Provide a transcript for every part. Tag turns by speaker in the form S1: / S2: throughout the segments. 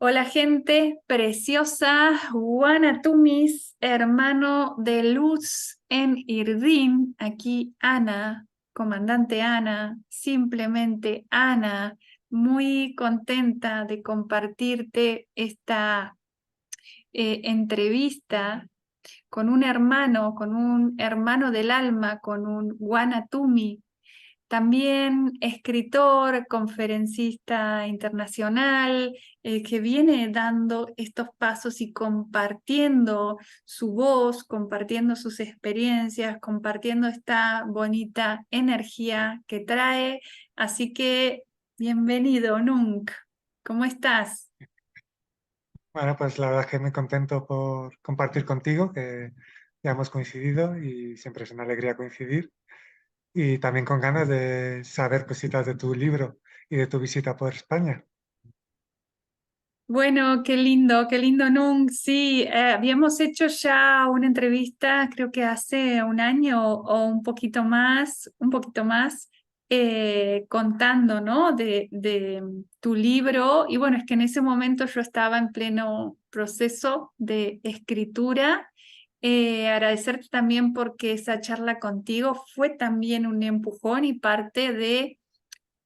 S1: Hola gente preciosa, Guanatumis, hermano de luz en Irdín, aquí Ana, comandante Ana, simplemente Ana, muy contenta de compartirte esta entrevista con un hermano del alma, con un Guanatumi. También escritor, conferencista internacional, que viene dando estos pasos y compartiendo su voz, compartiendo sus experiencias, compartiendo esta bonita energía que trae. Así que, bienvenido, Nunc. ¿Cómo estás?
S2: Bueno, pues la verdad es que muy contento por compartir contigo, que ya hemos coincidido y siempre es una alegría coincidir. Y también con ganas de saber cositas de tu libro y de tu visita por España.
S1: Bueno, qué lindo, Nung. Sí, habíamos hecho ya una entrevista, creo que hace un año o un poquito más, contando, ¿no? De tu libro. Y bueno, es que en ese momento yo estaba en pleno proceso de escritura. Agradecerte también porque esa charla contigo fue también un empujón y parte de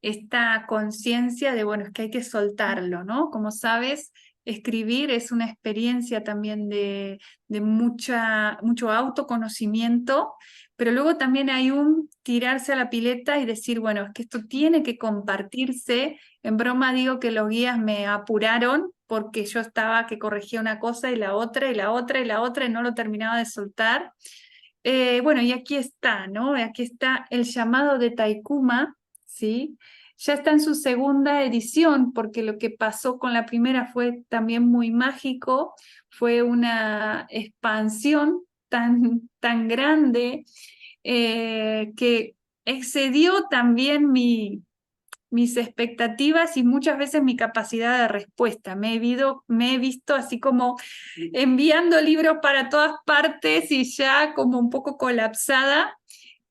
S1: esta conciencia de, bueno, es que hay que soltarlo, ¿no? Como sabes, escribir es una experiencia también de mucho autoconocimiento, pero luego también hay un tirarse a la pileta y decir, bueno, es que esto tiene que compartirse. En broma digo que los guías me apuraron porque yo estaba que corregía una cosa y la otra y la otra y la otra y no lo terminaba de soltar. Bueno, y aquí está, ¿no? Aquí está el llamado de Taikuma, ¿sí? Ya está en su segunda edición, porque lo que pasó con la primera fue también muy mágico, fue una expansión tan grande que excedió también mis expectativas y muchas veces mi capacidad de respuesta. Me he visto así como enviando libros para todas partes y ya como un poco colapsada,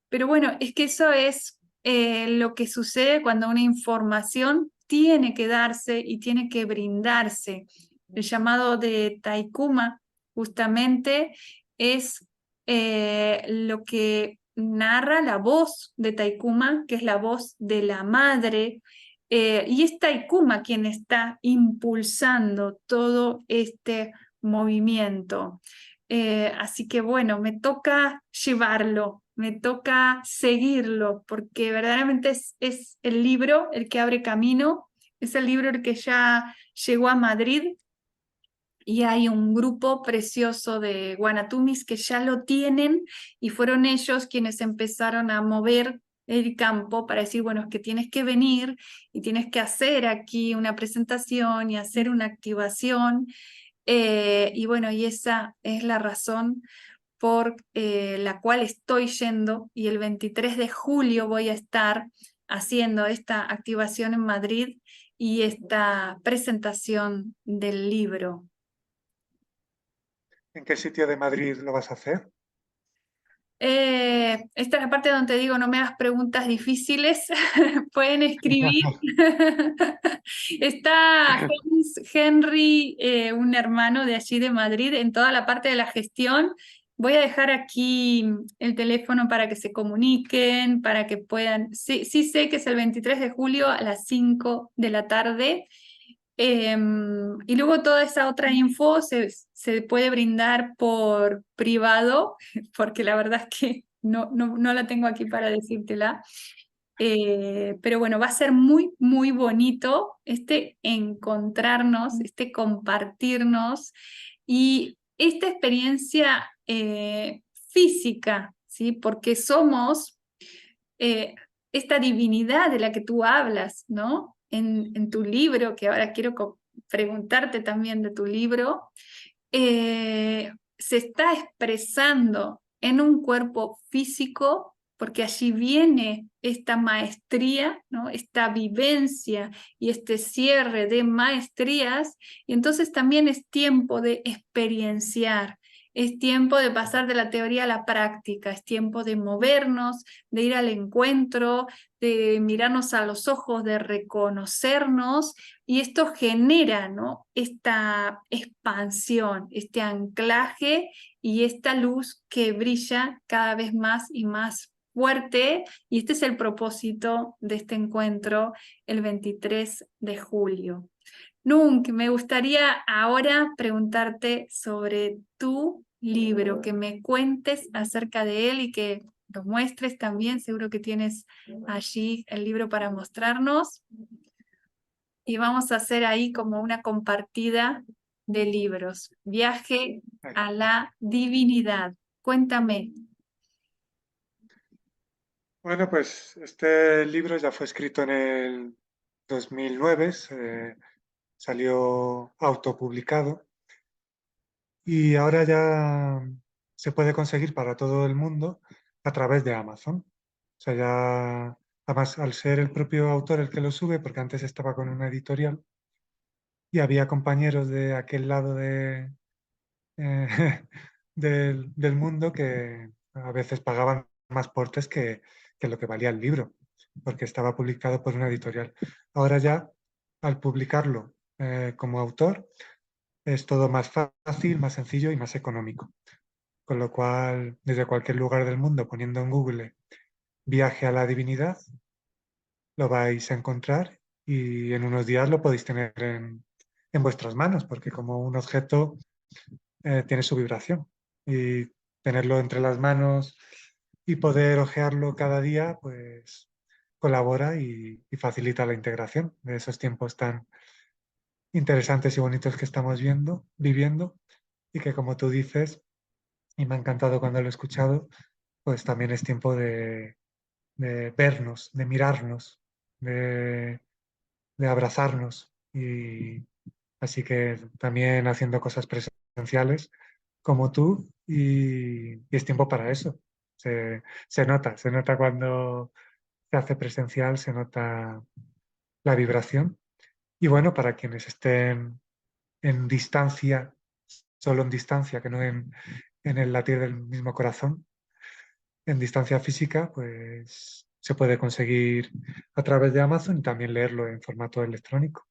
S1: pero bueno, es que eso es lo que sucede cuando una información tiene que darse y tiene que brindarse. El llamado de Taikuma justamente es lo que narra la voz de Taikuma, que es la voz de la madre, y es Taikuma quien está impulsando todo este movimiento. Así que bueno, me toca llevarlo, me toca seguirlo, porque verdaderamente es el libro el que abre camino, es el libro el que ya llegó a Madrid y hay un grupo precioso de Guanatumis que ya lo tienen y fueron ellos quienes empezaron a mover el campo para decir, bueno, es que tienes que venir y tienes que hacer aquí una presentación y hacer una activación. Y bueno, y esa es la razón por la cual estoy yendo y el 23 de julio voy a estar haciendo esta activación en Madrid y esta presentación del libro.
S2: ¿En qué sitio de Madrid lo vas a hacer?
S1: Esta es la parte donde te digo, no me hagas preguntas difíciles, pueden escribir. Está Henry, un hermano de allí de Madrid, en toda la parte de la gestión. Voy a dejar aquí el teléfono para que se comuniquen, para que puedan. Sí, sí sé que es el 23 de julio a las 5 de la tarde. Y luego toda esa otra info se puede brindar por privado, porque la verdad es que no la tengo aquí para decírtela. Pero bueno, va a ser muy bonito este encontrarnos, este compartirnos y esta experiencia física, ¿sí? Porque somos eh, esta divinidad de la que tú hablas, ¿no? En tu libro, que ahora quiero preguntarte también de tu libro, se está expresando en un cuerpo físico, porque allí viene esta maestría, ¿no? Esta vivencia y este cierre de maestrías, y entonces también es tiempo de experienciar. Es tiempo de pasar de la teoría a la práctica, es tiempo de movernos, de ir al encuentro, de mirarnos a los ojos, de reconocernos, y esto genera, ¿no?, esta expansión, este anclaje y esta luz que brilla cada vez más y más fuerte, y este es el propósito de este encuentro el 23 de julio. Nunc, me gustaría ahora preguntarte sobre tu libro, que me cuentes acerca de él y que lo muestres también. Seguro que tienes allí el libro para mostrarnos. Y vamos a hacer ahí como una compartida de libros. Viaje a la divinidad. Cuéntame.
S2: Bueno, pues este libro ya fue escrito en el 2009, salió autopublicado y ahora ya se puede conseguir para todo el mundo a través de Amazon. O sea, ya, además, al ser el propio autor el que lo sube, porque antes estaba con una editorial y había compañeros de aquel lado eh, del mundo que a veces pagaban más portes que lo que valía el libro, porque estaba publicado por una editorial. Ahora ya, al publicarlo como autor, es todo más fácil, más sencillo y más económico. Con lo cual, desde cualquier lugar del mundo, poniendo en Google viaje a la divinidad, lo vais a encontrar y en unos días lo podéis tener en vuestras manos, porque como un objeto tiene su vibración. Y tenerlo entre las manos y poder hojearlo cada día, pues colabora y facilita la integración de esos tiempos tan interesantes y bonitos que estamos viviendo, y que como tú dices, y me ha encantado cuando lo he escuchado, pues también es tiempo de vernos, de mirarnos, de, de abrazarnos. Y así que también haciendo cosas presenciales como tú, y es tiempo para eso. Se nota cuando se hace presencial, se nota la vibración. Y bueno, para quienes estén en distancia, solo en distancia, que no en el latir del mismo corazón, en distancia física, pues se puede conseguir a través de Amazon y también leerlo en formato electrónico.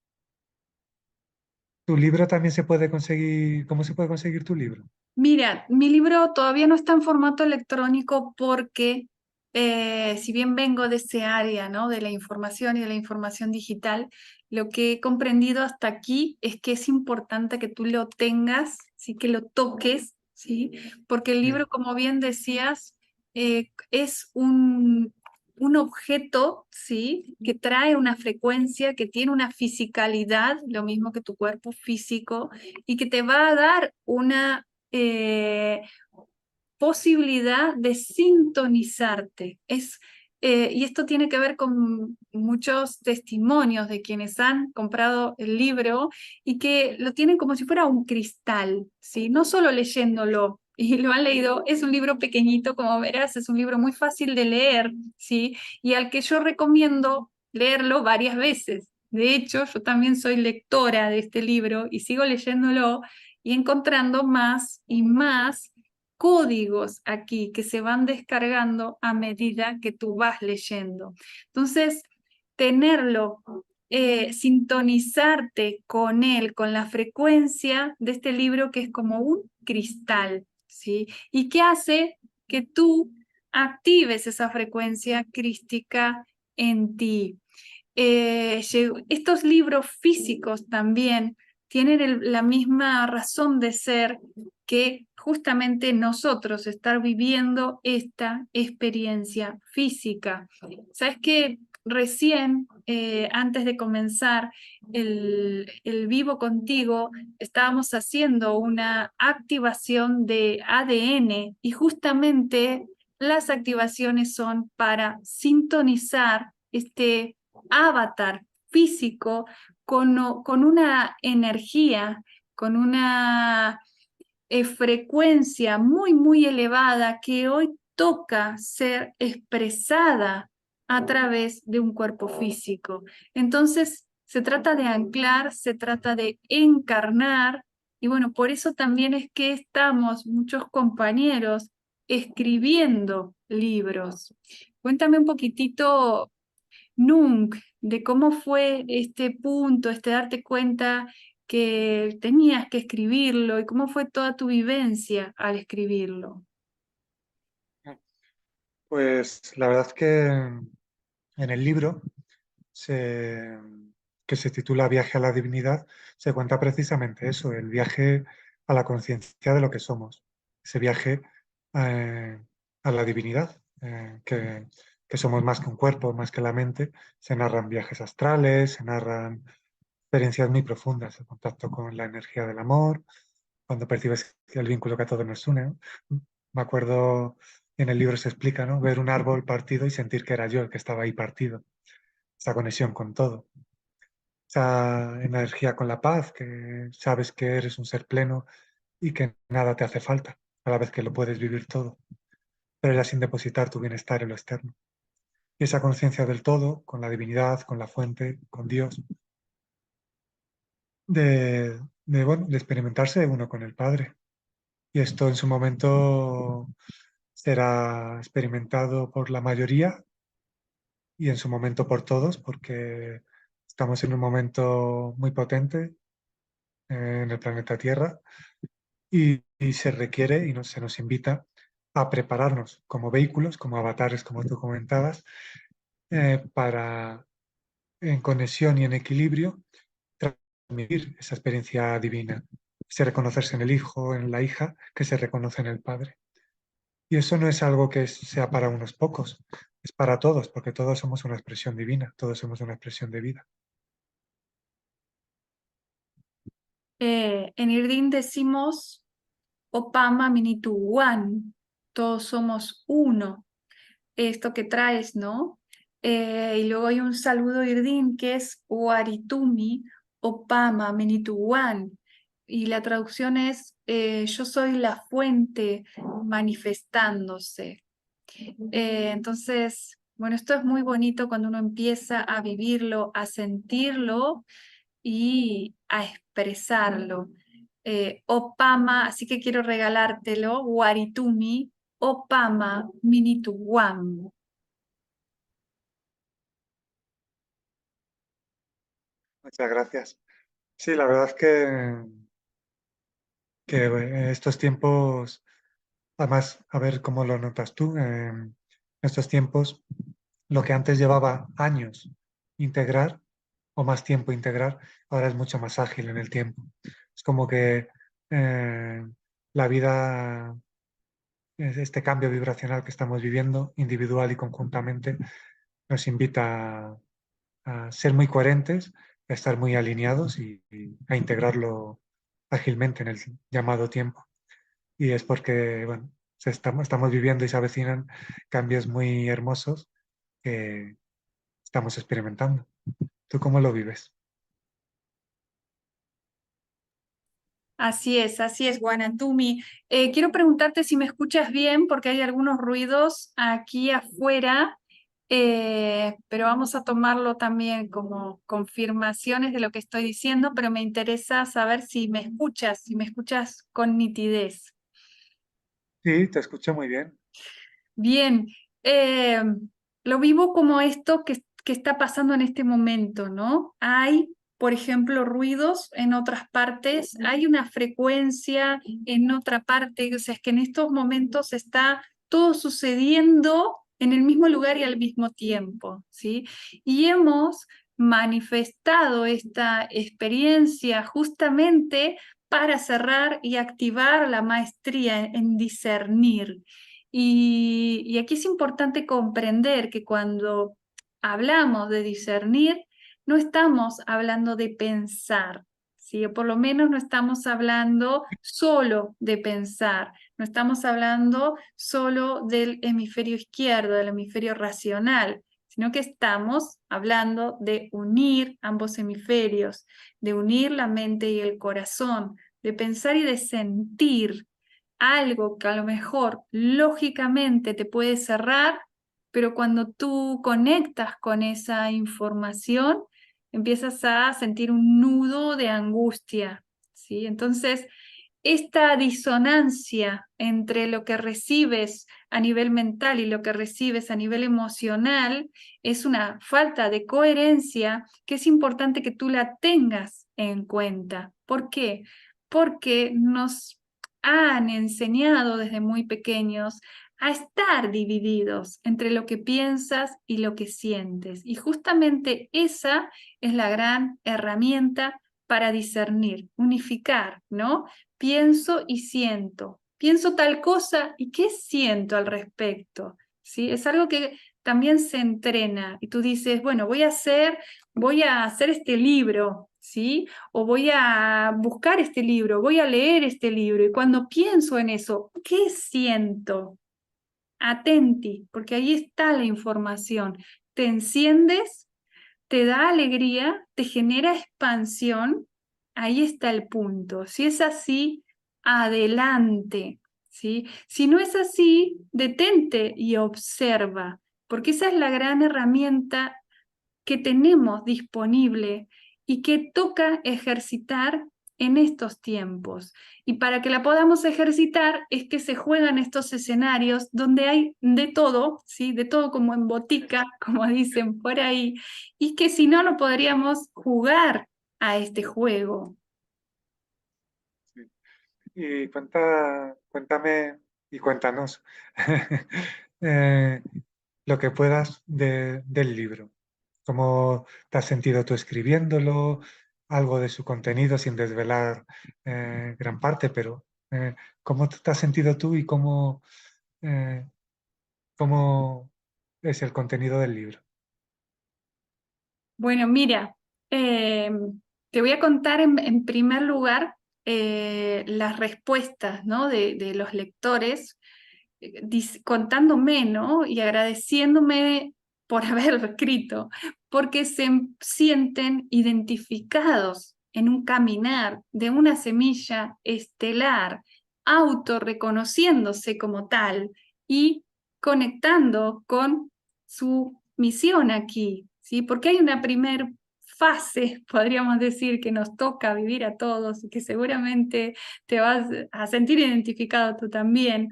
S2: ¿Tu libro también se puede conseguir? ¿Cómo se puede conseguir tu libro?
S1: Mira, mi libro todavía no está en formato electrónico porque si bien vengo de ese área, ¿no?, de la información y de la información digital, lo que he comprendido hasta aquí es que es importante que tú lo tengas, ¿sí?, que lo toques, ¿sí? Porque el libro,
S2: Bien,
S1: como bien decías, es un objeto, ¿sí?, que trae una frecuencia, que tiene una fisicalidad, lo mismo que tu cuerpo físico, y que te va a dar una eh, posibilidad de sintonizarte. Y esto tiene que ver con muchos testimonios de quienes han comprado el libro y que lo tienen como si fuera un cristal, ¿sí? No solo leyéndolo. Y lo han leído, es un libro pequeñito, como verás, es un libro muy fácil de leer, ¿sí? Y al que yo recomiendo leerlo varias veces. De hecho, yo también soy lectora de este libro y sigo leyéndolo y encontrando más y más códigos aquí que se van descargando a medida que tú vas leyendo. Entonces, tenerlo, sintonizarte con él, con la frecuencia de este libro que es como un cristal, ¿sí? Y que hace que tú actives esa frecuencia crística en ti. Estos libros físicos también tienen la misma razón de ser que justamente nosotros estar viviendo esta experiencia física. Sabes que recién, antes de comenzar el vivo contigo, estábamos haciendo una activación de ADN y justamente las activaciones son para sintonizar este avatar físico con una energía, con una frecuencia muy, muy elevada que hoy toca ser expresada a través de un cuerpo físico. Entonces, se trata de anclar, se trata de encarnar Y bueno, por eso también es que estamos muchos compañeros escribiendo libros. Cuéntame un poquitito, Nunc, de cómo fue este punto, este darte cuenta que tenías que escribirlo y cómo fue toda tu vivencia al escribirlo.
S2: Pues la verdad que en el libro se- que se titula Viaje a la Divinidad, se cuenta precisamente eso, el viaje a la conciencia de lo que somos, ese viaje eh, a la divinidad, que somos más que un cuerpo, más que la mente. Se narran viajes astrales, se narran experiencias muy profundas, el contacto con la energía del amor, cuando percibes el vínculo que a todos nos une, ¿no? Me acuerdo, en el libro se explica, ¿no? Ver un árbol partido y sentir que era yo el que estaba ahí partido, esa conexión con todo, esa energía con la paz, que sabes que eres un ser pleno y que nada te hace falta, a la vez que lo puedes vivir todo, pero ya sin depositar tu bienestar en lo externo. Y esa conciencia del todo, con la divinidad, con la fuente, con Dios, bueno, de experimentarse uno con el Padre. Y esto en su momento será experimentado por la mayoría y en su momento por todos, porque estamos en un momento muy potente en el planeta Tierra y se requiere y se nos invita a prepararnos como vehículos, como avatares, como tú comentabas, para en conexión y en equilibrio transmitir esa experiencia divina, se reconocerse en el hijo, en la hija, que se reconoce en el padre. Y eso no es algo que sea para unos pocos, es para todos, porque todos somos una expresión divina, todos somos una expresión de vida.
S1: En Irdin decimos Opama Minituan, todos somos uno, esto que traes, ¿no? Y luego hay un saludo Irdin que es Waritumi Opama Minituan, y la traducción es yo soy la fuente manifestándose. Entonces, bueno, esto es muy bonito cuando uno empieza a vivirlo, a sentirlo y a expresarlo. Opama, así que quiero regalártelo, Waritumi, Opama Minituwam.
S2: Muchas gracias. Sí, la verdad es que estos tiempos, además, a ver cómo lo notas tú, estos tiempos, lo que antes llevaba años integrar o más tiempo integrar, ahora es mucho más ágil en el tiempo. Es como que la vida, este cambio vibracional que estamos viviendo, individual y conjuntamente, nos invita a ser muy coherentes, a estar muy alineados y a integrarlo ágilmente en el llamado tiempo. Y es porque, bueno, estamos viviendo y se avecinan cambios muy hermosos que estamos experimentando. ¿Tú cómo lo vives?
S1: Así es, Guanatumi. Quiero preguntarte si me escuchas bien porque hay algunos ruidos aquí afuera, pero vamos a tomarlo también como confirmaciones de lo que estoy diciendo, pero me interesa saber si me escuchas con nitidez.
S2: Sí, te escucho muy bien.
S1: Bien, lo vivo como esto que está pasando en este momento, ¿no? Hay, por ejemplo, ruidos en otras partes, hay una frecuencia en otra parte, o sea, es que en estos momentos está todo sucediendo en el mismo lugar y al mismo tiempo, ¿sí? Y hemos manifestado esta experiencia justamente para cerrar y activar la maestría en discernir. Y aquí es importante comprender que cuando hablamos de discernir, no estamos hablando de pensar, ¿sí? O por lo menos no estamos hablando solo de pensar, no estamos hablando solo del hemisferio izquierdo, del hemisferio racional, sino que estamos hablando de unir ambos hemisferios, de unir la mente y el corazón, de pensar y de sentir algo que a lo mejor lógicamente te puede cerrar, pero cuando tú conectas con esa información, empiezas a sentir un nudo de angustia, ¿sí? Entonces, esta disonancia entre lo que recibes a nivel mental y lo que recibes a nivel emocional es una falta de coherencia que es importante que tú la tengas en cuenta. ¿Por qué? Porque nos han enseñado desde muy pequeños a estar divididos entre lo que piensas y lo que sientes. Y justamente esa es la gran herramienta para discernir, unificar, ¿no? Pienso y siento. Pienso tal cosa y qué siento al respecto, ¿sí? Es algo que también se entrena y tú dices, bueno, voy a hacer este libro, ¿sí? O voy a buscar este libro, voy a leer este libro y cuando pienso en eso, ¿qué siento? Atenti, porque ahí está la información. Te enciendes, te da alegría, te genera expansión, ahí está el punto. Si es así, adelante, ¿sí? Si no es así, detente y observa, porque esa es la gran herramienta que tenemos disponible y que toca ejercitar en estos tiempos. Y para que la podamos ejercitar es que se juegan estos escenarios donde hay de todo, ¿sí? De todo como en botica, como dicen por ahí, y que si no, no podríamos jugar a este juego.
S2: Sí. Y cuéntame y cuéntanos eh, lo que puedas del libro. ¿Cómo te has sentido tú escribiéndolo? Algo de su contenido sin desvelar gran parte, pero ¿cómo te has sentido tú y eh, cómo es el contenido del libro?
S1: Bueno, mira, eh, te voy a contar en primer lugar las respuestas, ¿no? de los lectores contándome, ¿no? Y agradeciéndome por haberlo escrito, porque se sienten identificados en un caminar de una semilla estelar, autorreconociéndose como tal y conectando con su misión aquí, ¿sí? Porque hay una primer fase, podríamos decir, que nos toca vivir a todos y que seguramente te vas a sentir identificado tú también,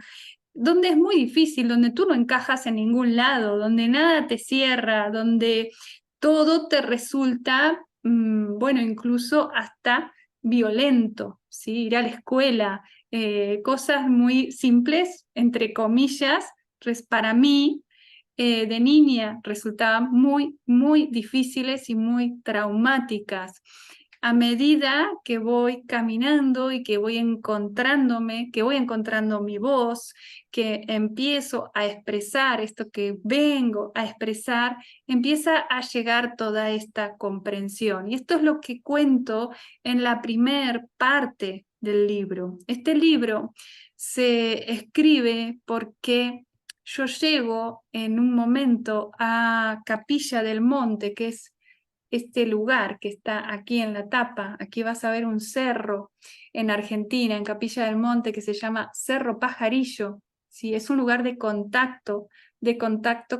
S1: donde es muy difícil, donde tú no encajas en ningún lado, donde nada te cierra, donde todo te resulta, bueno, incluso hasta violento, ¿sí? Ir a la escuela, cosas muy simples, entre comillas, para mí, de niña resultaban muy, muy difíciles y muy traumáticas. A medida que voy caminando y que voy encontrándome, que voy encontrando mi voz, que empiezo a expresar esto que vengo a expresar, empieza a llegar toda esta comprensión. Y esto es lo que cuento en la primer parte del libro. Este libro se escribe porque yo llego en un momento a Capilla del Monte, que es este lugar que está aquí en la tapa. Aquí vas a ver un cerro en Argentina, en Capilla del Monte, que se llama Cerro Pajarillo. ¿Sí? Es un lugar de contacto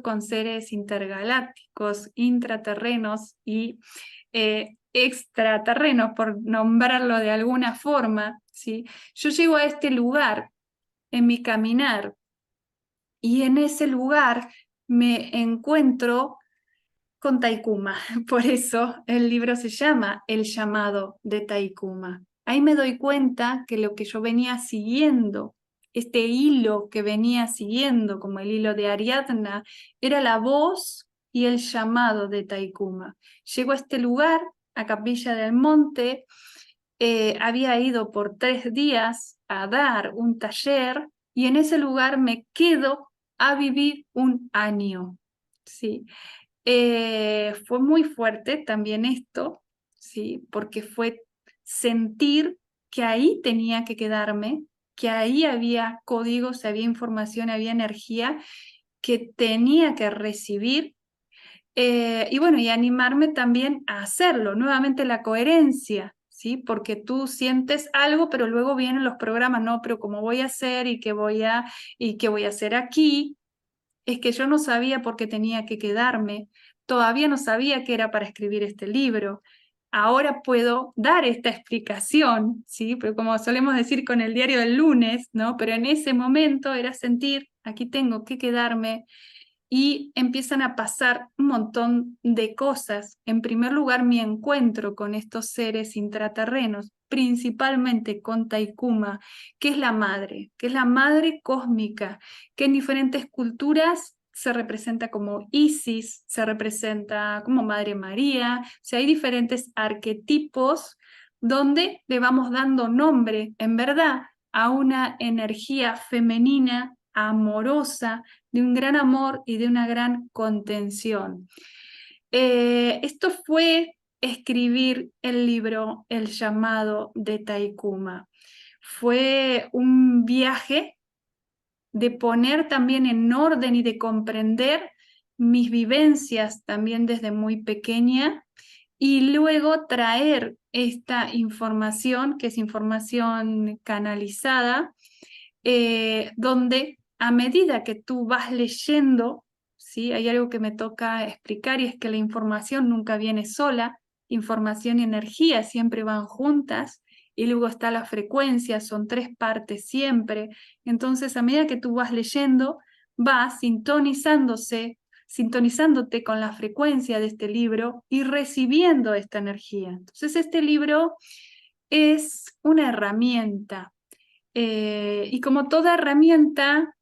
S1: con seres intergalácticos, intraterrenos y extraterrenos, por nombrarlo de alguna forma. ¿Sí? Yo llego a este lugar en mi caminar y en ese lugar me encuentro con Taikuma. Por eso el libro se llama El llamado de Taikuma. Ahí me doy cuenta que lo que yo venía siguiendo, este hilo que venía siguiendo, como el hilo de Ariadna, era la voz y el llamado de Taikuma. Llego a este lugar, a Capilla del Monte, había ido por 3 días a dar un taller y en ese lugar me quedo a vivir un año. Sí. Fue muy fuerte también esto, ¿sí? Porque fue sentir que ahí tenía que quedarme, que ahí había códigos, había información, había energía que tenía que recibir. Y bueno, y animarme también a hacerlo, nuevamente la coherencia, ¿sí? Porque tú sientes algo, pero luego vienen los programas, no, pero ¿cómo voy a hacer y qué voy a hacer aquí? Es que yo no sabía por qué tenía que quedarme, todavía no sabía que era para escribir este libro. ahora puedo dar esta explicación, ¿sí? Pero como solemos decir con el diario del lunes, ¿no? Pero en ese momento era sentir, aquí tengo que quedarme, y empiezan a pasar un montón de cosas. En primer lugar, mi encuentro con estos seres intraterrenos, principalmente con Taikuma, que es la madre cósmica, que en diferentes culturas se representa como Isis, se representa como Madre María, o sea, hay diferentes arquetipos donde le vamos dando nombre, en verdad, a una energía femenina, amorosa, de un gran amor y de una gran contención. Esto fue escribir el libro El llamado de Taikuma. Fue un viaje de poner también en orden y de comprender mis vivencias también desde muy pequeña y luego traer esta información, que es información canalizada, donde a medida que tú vas leyendo, ¿sí? Hay algo que me toca explicar y es que la información nunca viene sola, información y energía siempre van juntas y luego está la frecuencia, son tres partes siempre. Entonces, a medida que tú vas leyendo, vas sintonizándote con la frecuencia de este libro y recibiendo esta energía. Entonces, este libro es una herramienta y como toda herramienta,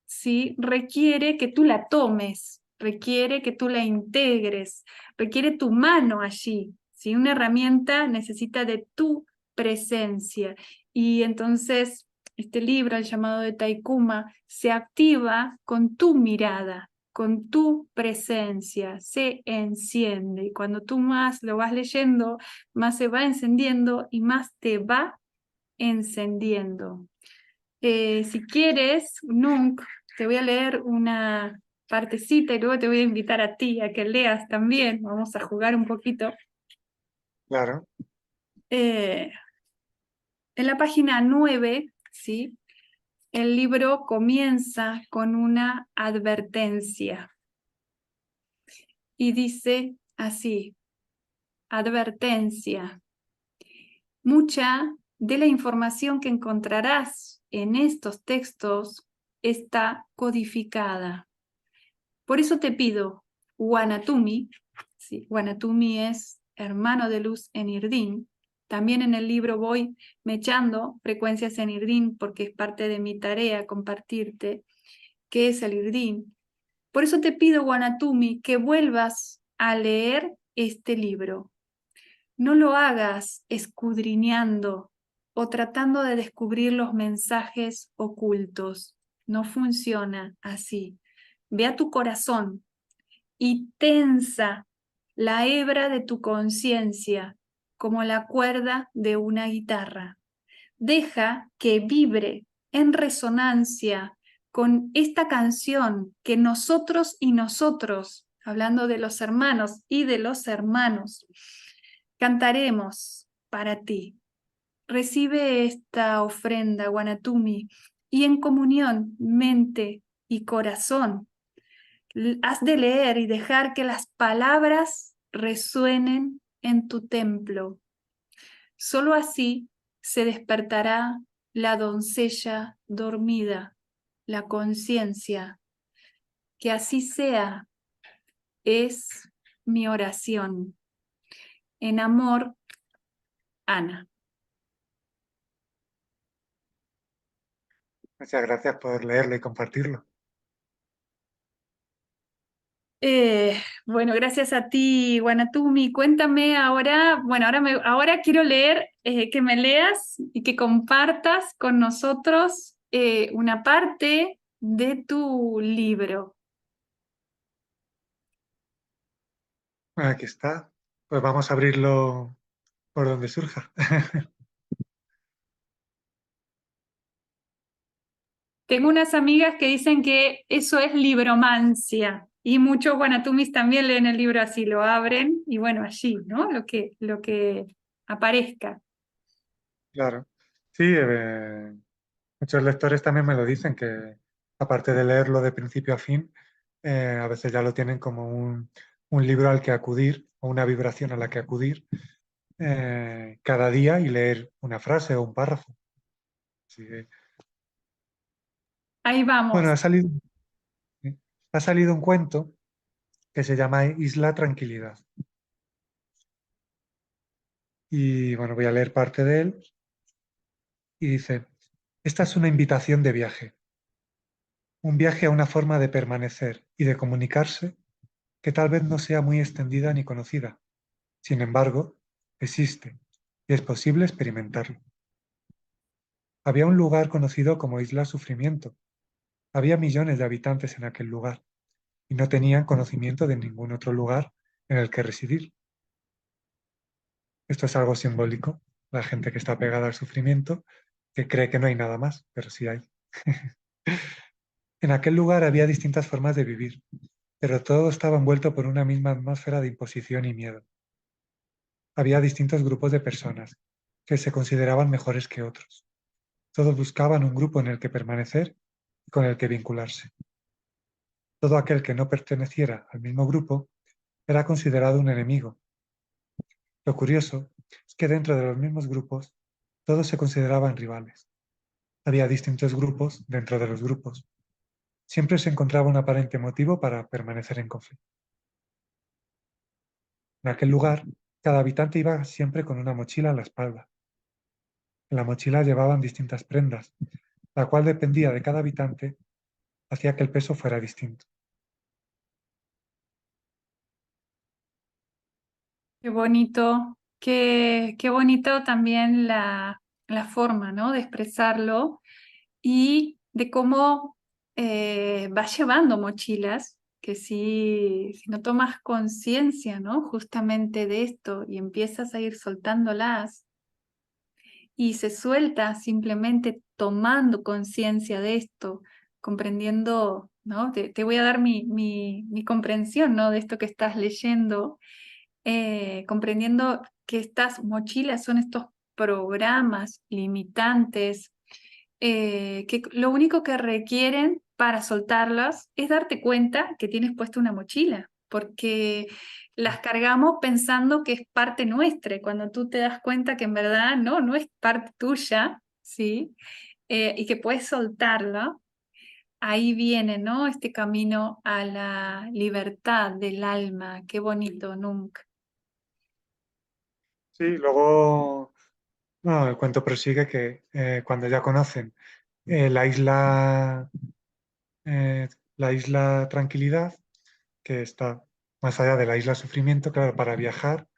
S1: ¿sí? Requiere que tú la tomes, requiere que tú la integres, requiere tu mano allí. ¿Sí? Una herramienta necesita de tu presencia. Y entonces este libro, el llamado de Taikuma, se activa con tu mirada, con tu presencia, se enciende. Y cuando tú más lo vas leyendo, más se va encendiendo y más te va encendiendo. Si quieres, Nunc, te voy a leer una partecita y luego te voy a invitar a ti a que leas también. Vamos a jugar un poquito.
S2: Claro.
S1: Eh, en la página 9, ¿sí? El libro comienza con una advertencia y dice así, advertencia. Mucha de la información que encontrarás en estos textos está codificada. Por eso te pido, Wanatumi, ¿sí? Wanatumi es hermano de luz en Irdin. También en el libro voy mechando frecuencias en Irdin porque es parte de mi tarea compartirte qué es el Irdin. Por eso te pido, Wanatumi, que vuelvas a leer este libro. No lo hagas escudriñando o tratando de descubrir los mensajes ocultos. No funciona así. Ve a tu corazón y tensa la hebra de tu conciencia como la cuerda de una guitarra. Deja que vibre en resonancia con esta canción que nosotros y nosotros, hablando de los hermanos y de los hermanos, cantaremos para ti. Recibe esta ofrenda, Wanatumi, y en comunión, mente y corazón, has de leer y dejar que las palabras resuenen en tu templo. Solo así se despertará la doncella dormida, la conciencia. Que así sea, es mi oración. En amor, Ana.
S2: Muchas gracias por leerlo y compartirlo.
S1: Bueno, gracias a ti, Guanatumi. Cuéntame ahora, bueno, ahora quiero leer, que me leas y que compartas con nosotros una parte de tu libro.
S2: Aquí está. Pues vamos a abrirlo por donde surja.
S1: Tengo unas amigas que dicen que eso es libromancia y muchos Guanatumis también leen el libro así, lo abren y bueno, allí, ¿no? Lo que aparezca.
S2: Claro. Sí, muchos lectores también me lo dicen, que aparte de leerlo de principio a fin, a veces ya lo tienen como un libro al que acudir o una vibración a la que acudir. cada día y leer una frase o un párrafo. Así que,
S1: Ahí
S2: bueno,
S1: vamos.
S2: ha salido un cuento que se llama Isla Tranquilidad. Y bueno, voy a leer parte de él. Y dice, esta es una invitación de viaje, un viaje a una forma de permanecer y de comunicarse que tal vez no sea muy extendida ni conocida. Sin embargo, existe y es posible experimentarlo. Había un lugar conocido como Isla Sufrimiento. Había millones de habitantes en aquel lugar y no tenían conocimiento de ningún otro lugar en el que residir. Esto es algo simbólico. La gente que está pegada al sufrimiento, que cree que no hay nada más, pero sí hay. En aquel lugar había distintas formas de vivir, pero todo estaba envuelto por una misma atmósfera de imposición y miedo. Había distintos grupos de personas que se consideraban mejores que otros. Todos buscaban un grupo en el que permanecer y con el que vincularse. Todo aquel que no perteneciera al mismo grupo era considerado un enemigo. Lo curioso es que dentro de los mismos grupos todos se consideraban rivales. Había distintos grupos dentro de los grupos. Siempre se encontraba un aparente motivo para permanecer en conflicto. En aquel lugar, cada habitante iba siempre con una mochila a la espalda. En la mochila llevaban distintas prendas, la cual dependía de cada habitante, hacía que el peso fuera distinto.
S1: Qué bonito, qué bonito también la forma, ¿no? De expresarlo y de cómo vas llevando mochilas, que si no tomas conciencia, ¿no? Justamente de esto y empiezas a ir soltándolas y se suelta simplemente tomando conciencia de esto, comprendiendo, ¿no? Te voy a dar mi comprensión, ¿no? De esto que estás leyendo, comprendiendo que estas mochilas son estos programas limitantes que lo único que requieren para soltarlas es darte cuenta que tienes puesta una mochila, porque las cargamos pensando que es parte nuestra, y cuando tú te das cuenta que en verdad no es parte tuya, ¿sí? Y que puedes soltarla, ahí viene, ¿no? Este camino a la libertad del alma, qué bonito, nunca.
S2: Sí, luego no, el cuento prosigue que cuando ya conocen eh, la isla, la isla Tranquilidad, que está más allá de la isla Sufrimiento, claro, para viajar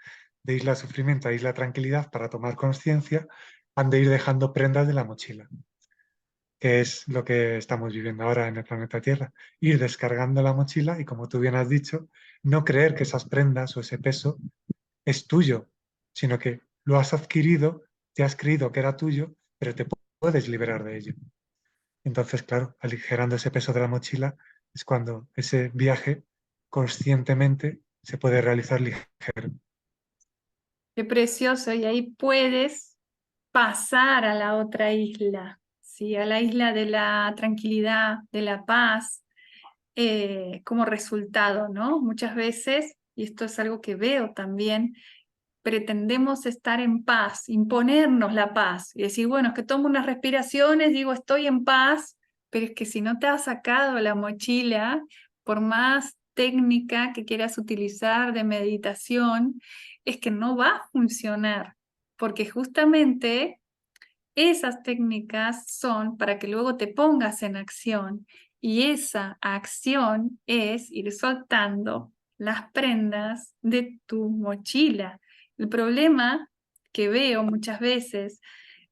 S2: de isla Sufrimiento a isla Tranquilidad, para tomar conciencia, han de ir dejando prendas de la mochila, que es lo que estamos viviendo ahora en el planeta Tierra. Ir descargando la mochila y, como tú bien has dicho, no creer que esas prendas o ese peso es tuyo, sino que lo has adquirido, te has creído que era tuyo, pero te puedes liberar de ello. Entonces, claro, aligerando ese peso de la mochila es cuando ese viaje conscientemente se puede realizar ligero.
S1: Qué precioso, y ahí puedes pasar a la otra isla, ¿sí? A la isla de la tranquilidad, de la paz, como resultado, ¿no? Muchas veces, y esto es algo que veo también, pretendemos estar en paz, imponernos la paz y decir, bueno, es que tomo unas respiraciones, digo, estoy en paz, pero es que si no te has sacado la mochila, por más técnica que quieras utilizar de meditación, es que no va a funcionar, porque justamente esas técnicas son para que luego te pongas en acción y esa acción es ir soltando las prendas de tu mochila. El problema que veo muchas veces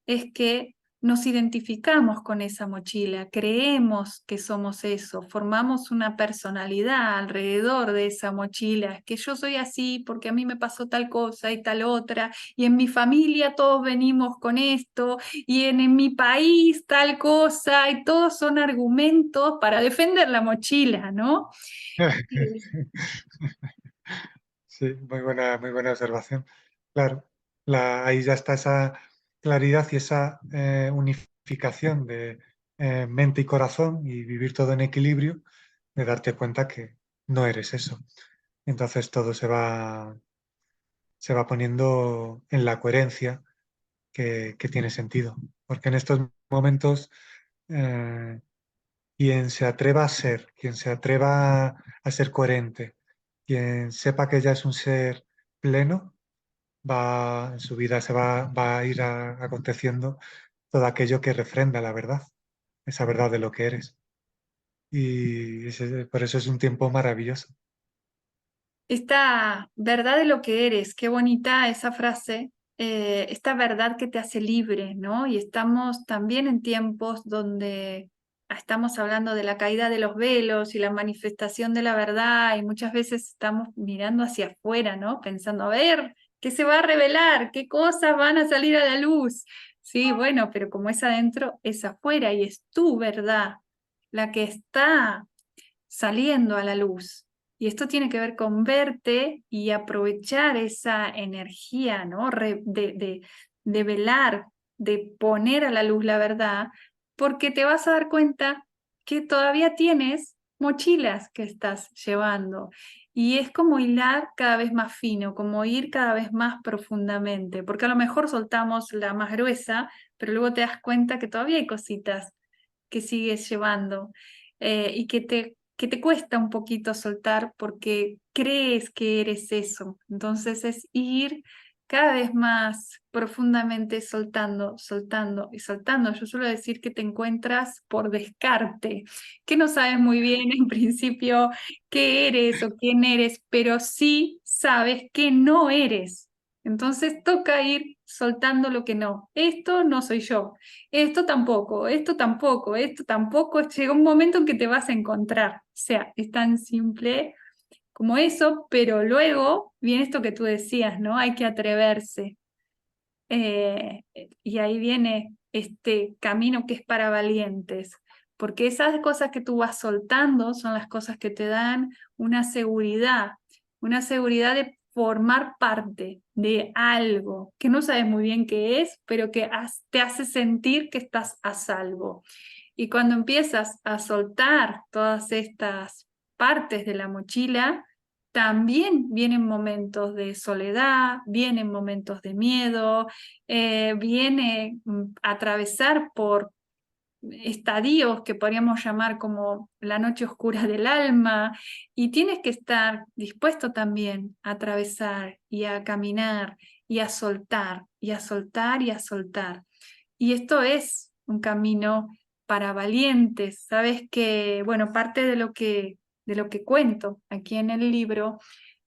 S1: es que nos identificamos con esa mochila, creemos que somos eso, formamos una personalidad alrededor de esa mochila, que yo soy así porque a mí me pasó tal cosa y tal otra, y en mi familia todos venimos con esto, y en mi país tal cosa, y todos son argumentos para defender la mochila, ¿no? Sí.
S2: Sí, muy buena observación. Claro, ahí ya está esa claridad y esa unificación de mente y corazón y vivir todo en equilibrio, de darte cuenta que no eres eso. Entonces todo se va se va poniendo en la coherencia que tiene sentido. Porque en estos momentos, eh, quien se atreva a ser, quien se atreva a ser coherente, quien sepa que ya es un ser pleno, en su vida va a ir aconteciendo todo aquello que refrenda la verdad, esa verdad de lo que eres. Y por eso es un tiempo maravilloso.
S1: Esta verdad de lo que eres, qué bonita esa frase, esta verdad que te hace libre, ¿no? Y estamos también en tiempos donde estamos hablando de la caída de los velos y la manifestación de la verdad, y muchas veces estamos mirando hacia afuera, ¿no? Pensando, a ver, ¿qué se va a revelar? ¿Qué cosas van a salir a la luz? Sí, bueno, pero como es adentro, es afuera y es tu verdad la que está saliendo a la luz. Y esto tiene que ver con verte y aprovechar esa energía, ¿no? De velar, de poner a la luz la verdad, porque te vas a dar cuenta que todavía tienes mochilas que estás llevando. Y es como hilar cada vez más fino, como ir cada vez más profundamente, porque a lo mejor soltamos la más gruesa, pero luego te das cuenta que todavía hay cositas que sigues llevando y que te cuesta un poquito soltar porque crees que eres eso. Entonces es ir cada vez más profundamente soltando, soltando y soltando. Yo suelo decir que te encuentras por descarte, que no sabes muy bien en principio qué eres o quién eres, pero sí sabes que no eres. Entonces toca ir soltando lo que no. Esto no soy yo. Esto tampoco, esto tampoco, esto tampoco. Llega un momento en que te vas a encontrar. O sea, es tan simple como eso, pero luego viene esto que tú decías, ¿no? Hay que atreverse. Y ahí viene este camino que es para valientes, porque esas cosas que tú vas soltando son las cosas que te dan una seguridad de formar parte de algo que no sabes muy bien qué es, pero que te hace sentir que estás a salvo. Y cuando empiezas a soltar todas estas partes de la mochila, también vienen momentos de soledad, vienen momentos de miedo, viene atravesar por estadios que podríamos llamar como la noche oscura del alma, y tienes que estar dispuesto también a atravesar y a caminar y a soltar y a soltar y a soltar. Y esto es un camino para valientes. Sabes que, bueno, parte de lo que cuento aquí en el libro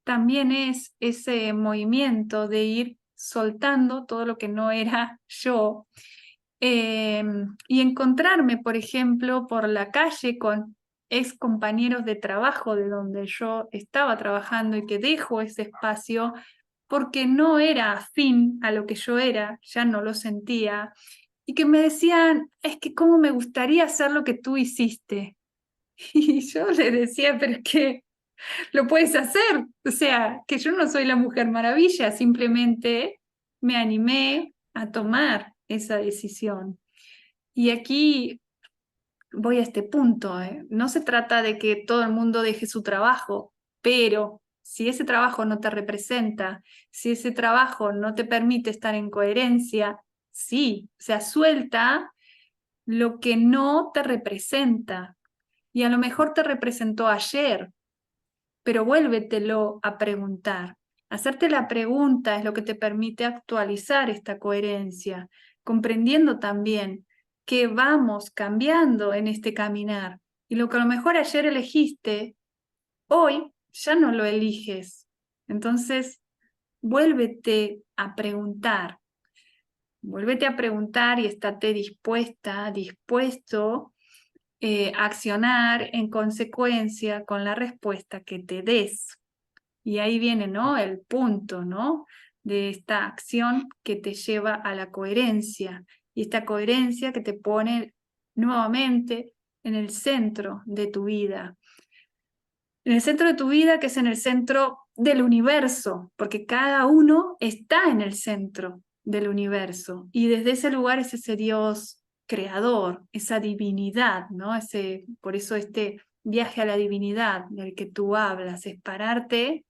S1: también es ese movimiento de ir soltando todo lo que no era yo eh, y encontrarme, por ejemplo, por la calle con ex compañeros de trabajo de donde yo estaba trabajando y que dejo ese espacio porque no era afín a lo que yo era, ya no lo sentía, y que me decían, es que cómo me gustaría hacer lo que tú hiciste. Y yo le decía, pero es que lo puedes hacer. O sea, que yo no soy la Mujer Maravilla, simplemente me animé a tomar esa decisión. Y aquí voy a este punto, ¿eh? No se trata de que todo el mundo deje su trabajo, pero si ese trabajo no te representa, si ese trabajo no te permite estar en coherencia, sí, o sea, suelta lo que no te representa. Y a lo mejor te representó ayer, pero vuélvetelo a preguntar. Hacerte la pregunta es lo que te permite actualizar esta coherencia, comprendiendo también que vamos cambiando en este caminar y lo que a lo mejor ayer elegiste, hoy ya no lo eliges. Entonces, vuélvete a preguntar, vuélvete a preguntar y estate dispuesta, dispuesto a accionar en consecuencia con la respuesta que te des. Y ahí viene, ¿no? El punto, ¿no? De esta acción que te lleva a la coherencia. Y esta coherencia que te pone nuevamente en el centro de tu vida. En el centro de tu vida, que es en el centro del universo, porque cada uno está en el centro del universo. Y desde ese lugar es ese Dios creador, esa divinidad, ¿no? Por eso este viaje a la divinidad del que tú hablas, es pararte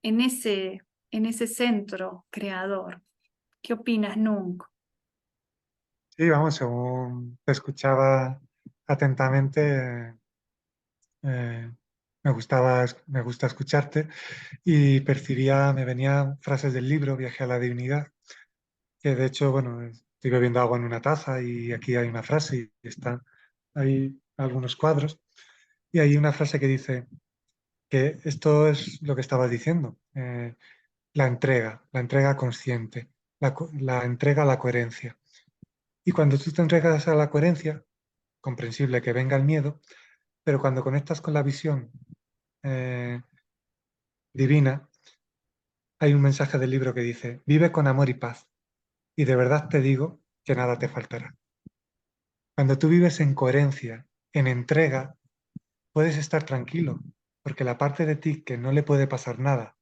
S1: en ese en ese centro creador. ¿Qué opinas, Nunc?
S2: Sí, vamos, según te escuchaba atentamente, eh, me gusta escucharte y percibía, me venían frases del libro Viaje a la Divinidad, que de hecho, bueno, estoy bebiendo agua en una taza y aquí hay una frase y están hay algunos cuadros y hay una frase que dice que esto es lo que estabas diciendo, la entrega consciente, la entrega a la coherencia. Y cuando tú te entregas a la coherencia, comprensible que venga el miedo, pero cuando conectas con la visión eh, divina, hay un mensaje del libro que dice, vive con amor y paz, y de verdad te digo que nada te faltará. Cuando tú vives en coherencia, en entrega, puedes estar tranquilo, porque la parte de ti que no le puede pasar nada,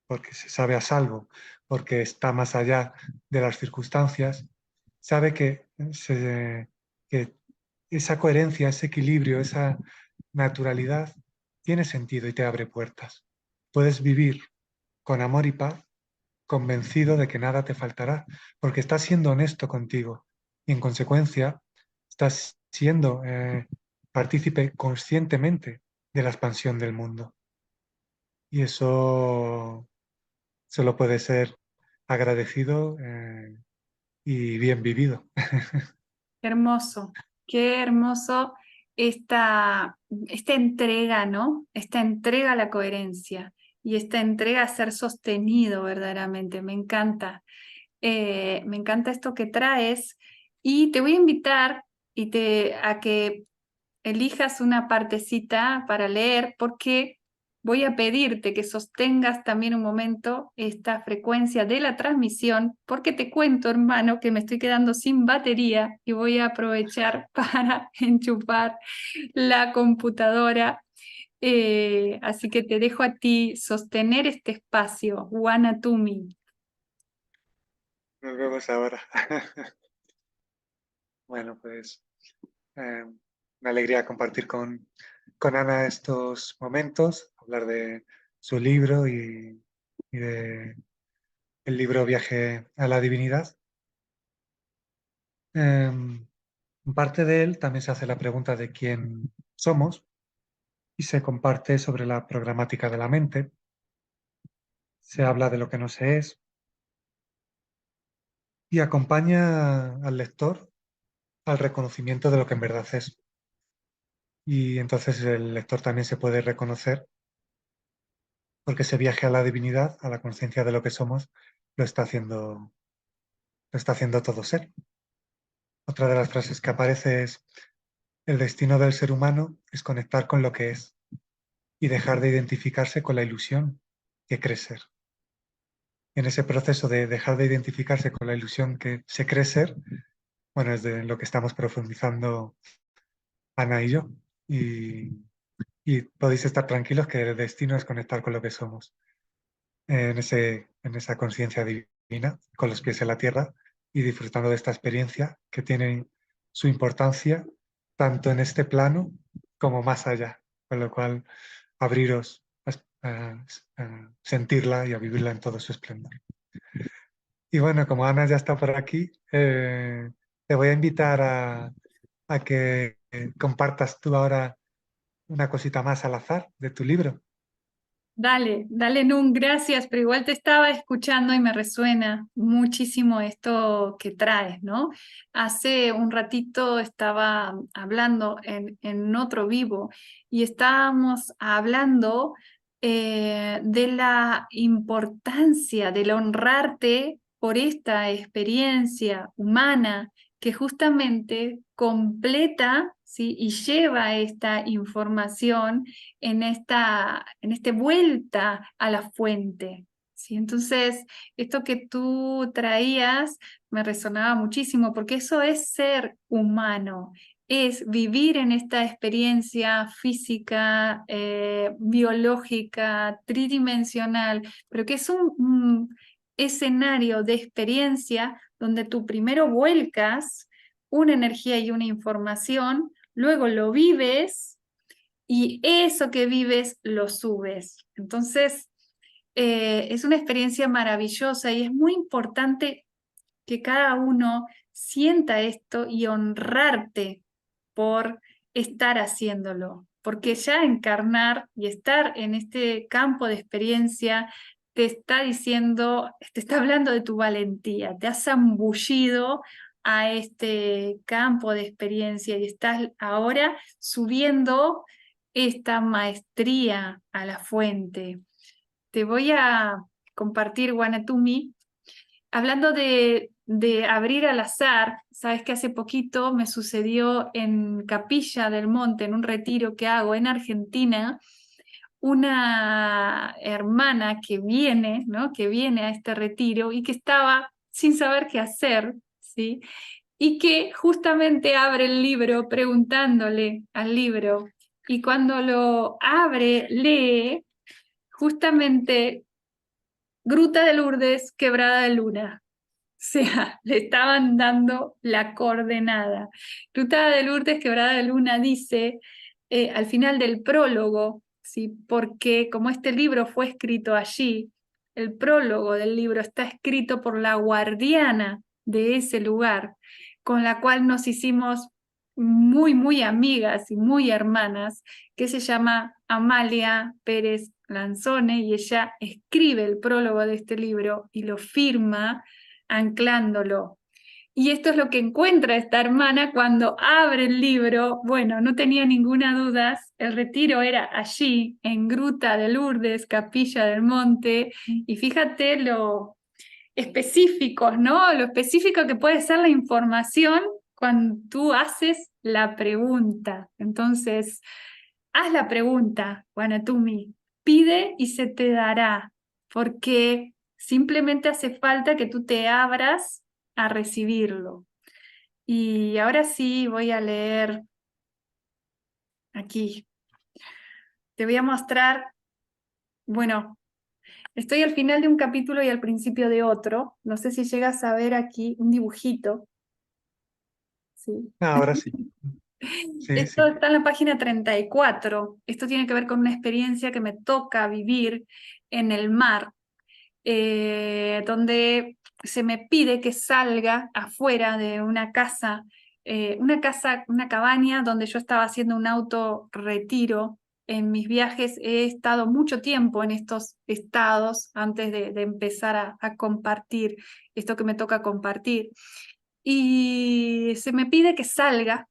S2: porque se sabe a salvo, porque está más allá de las circunstancias, sabe que esa coherencia, ese equilibrio, esa naturalidad tiene sentido y te abre puertas. Puedes vivir con amor y paz, convencido de que nada te faltará, porque estás siendo honesto contigo y en consecuencia estás siendo partícipe conscientemente de la expansión del mundo. Y eso solo puede ser agradecido y bien vivido.
S1: Hermoso, qué hermoso esta entrega, ¿no? Esta entrega a la coherencia y esta entrega a ser sostenido verdaderamente. Me encanta esto que traes y te voy a invitar a que elijas una partecita para leer porque voy a pedirte que sostengas también un momento esta frecuencia de la transmisión porque te cuento, hermano, que me estoy quedando sin batería y voy a aprovechar para enchufar la computadora. Así que te dejo a ti sostener este espacio, Wanatumi.
S2: Nos vemos ahora. Bueno, pues una alegría compartir con Ana estos momentos, hablar de su libro y de el libro Viaje a la Divinidad. En parte de él también se hace la pregunta de quién somos y se comparte sobre la programática de la mente. Se habla de lo que no se es y acompaña al lector al reconocimiento de lo que en verdad es. Y entonces el lector también se puede reconocer porque ese viaje a la divinidad, a la conciencia de lo que somos, lo lo está haciendo todo ser. Otra de las frases que aparece es, el destino del ser humano es conectar con lo que es y dejar de identificarse con la ilusión que cree ser. En ese proceso de dejar de identificarse con la ilusión que se cree ser, bueno, es de lo que estamos profundizando Ana y yo. Y, y podéis estar tranquilos que el destino es conectar con lo que somos, en esa conciencia divina, con los pies en la tierra y disfrutando de esta experiencia que tiene su importancia tanto en este plano como más allá. Con lo cual, abriros a sentirla y a vivirla en todo su esplendor. Y bueno, como Ana ya está por aquí, te voy a invitar a que compartas tú ahora una cosita más al azar de tu libro.
S1: Dale, dale, Nun, gracias, pero igual te estaba escuchando y me resuena muchísimo esto que traes, ¿no? Hace un ratito estaba hablando en otro vivo y estábamos hablando de la importancia del honrarte por esta experiencia humana que justamente completa, ¿sí? Y lleva esta información en esta vuelta a la fuente. ¿Sí? Entonces, esto que tú traías me resonaba muchísimo porque eso es ser humano, es vivir en esta experiencia física, biológica, tridimensional, pero que es un escenario de experiencia donde tú primero vuelcas una energía y una información, luego lo vives y eso que vives lo subes. Entonces, Es una experiencia maravillosa y es muy importante que cada uno sienta esto y honrarte por estar haciéndolo, porque ya encarnar y estar en este campo de experiencia te está diciendo, te está hablando de tu valentía, te has zambullido a este campo de experiencia y estás ahora subiendo esta maestría a la fuente. Te voy a compartir, Wanatumi, hablando de abrir al azar. Sabes que hace poquito me sucedió en Capilla del Monte, en un retiro que hago en Argentina, una hermana que viene, ¿no? Que viene a este retiro y que estaba sin saber qué hacer, ¿sí? Y que justamente abre el libro preguntándole al libro, y cuando lo abre, lee justamente Gruta de Lourdes, Quebrada de Luna. O sea, le estaban dando la coordenada. Gruta de Lourdes, Quebrada de Luna dice al final del prólogo, ¿sí? Porque como este libro fue escrito allí, el prólogo del libro está escrito por la guardiana de ese lugar, con la cual nos hicimos muy, muy amigas y muy hermanas, que se llama Amalia Pérez Lanzone, y ella escribe el prólogo de este libro y lo firma anclándolo. Y esto es lo que encuentra esta hermana cuando abre el libro. Bueno, no tenía ninguna duda, el retiro era allí, en Gruta de Lourdes, Capilla del Monte, y fíjate lo específicos, ¿no? Lo específico que puede ser la información cuando tú haces la pregunta. Entonces, haz la pregunta, Wanatumi, pide y se te dará, porque simplemente hace falta que tú te abras a recibirlo. Y ahora sí voy a leer aquí. Te voy a mostrar, bueno, estoy al final de un capítulo y al principio de otro. No sé si llegas a ver aquí un dibujito. ¿Sí?
S2: Ah, ahora sí. Sí,
S1: Esto
S2: sí.
S1: está en la página 34. Esto tiene que ver con una experiencia que me toca vivir en el mar, donde se me pide que salga afuera de una cabaña donde yo estaba haciendo un auto retiro. En mis viajes he estado mucho tiempo en estos estados antes de empezar a compartir esto que me toca compartir. Y se me pide que salga